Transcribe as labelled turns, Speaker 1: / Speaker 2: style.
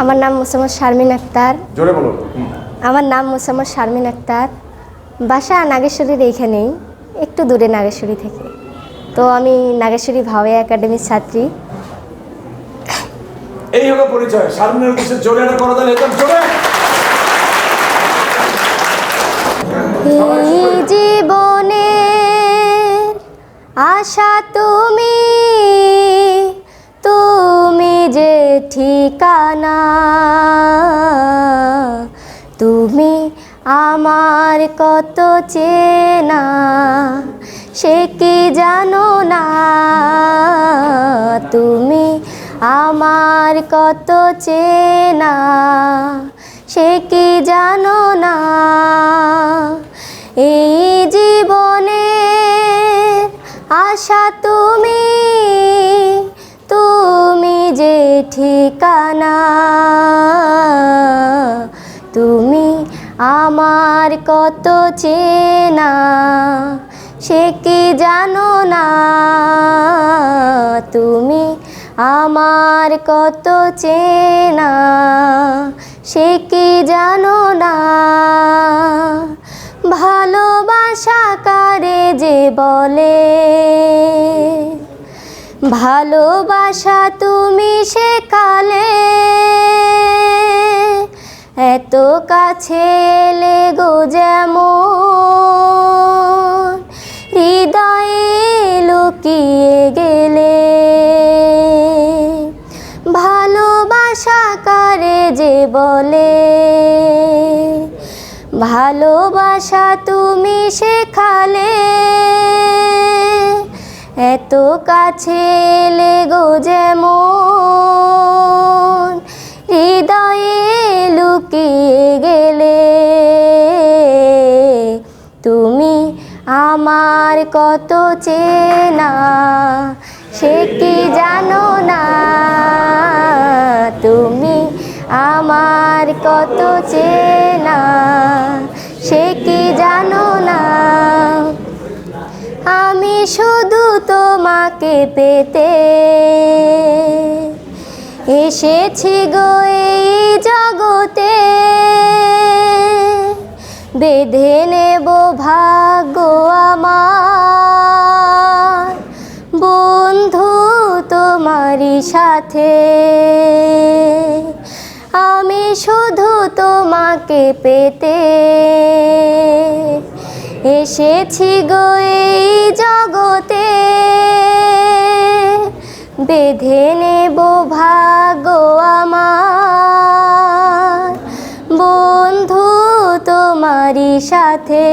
Speaker 1: আমার নাম মোসাম্মদ শারমিন আক্তার।
Speaker 2: জোরে বলো।
Speaker 1: আমার নাম মোসাম্মদ শারমিন আক্তার। বাসা নাগেশ্বরীর এইখানেই, একটু দূরে নাগেশ্বরী থেকে। তো আমি নাগেশ্বরী ভাওয়া একাডেমির ছাত্রী।
Speaker 2: এই হলো পরিচয়। শারমিনের উদ্দেশ্যে জোরে একটা করো তাহলে, একদম জোরে।
Speaker 1: এই জীবনে আশা তুমি, তুমি যে ঠিকানা, তুমি আমার কত চেনা, সে কি জানো না। তুমি আমার কত চেনা, সে কি জানো না। এই জীবনে আশা তুমি, তুমি যে ঠিকানা, তুমি আমার কত চেনা, সে কি জানো না। তুমি আমার কত চেনা, সে কি জানো না। ভালোবাসা কারে যে বলে, ভালোবাসা তুমি শেখালে, এত কাছে এলে গো যেমন, হৃদয়ে লুকিয়ে গেলে। ভালোবাসা কারে যে বলে, ভালোবাসা তুমি শেখালে, এত কাছে এলে গো যেমন, হৃদয়ে লুকিয়ে গেলে। তুমি আমার কত চেনা, সে কি জানো না। তুমি আমার কত চেনা, সে কি জানো না। আমি শুধু তোমাকে পেতে এসেছি গো এই জগতে, বেঁধে নেব ভাগ্য আমার, বন্ধু তোমারই সাথে। আমি শুধু তোমাকে পেতে এসেছি গো এই জগতে, বেঁধে নেব ভাগ্য আমার, বন্ধু তোমারই সাথে।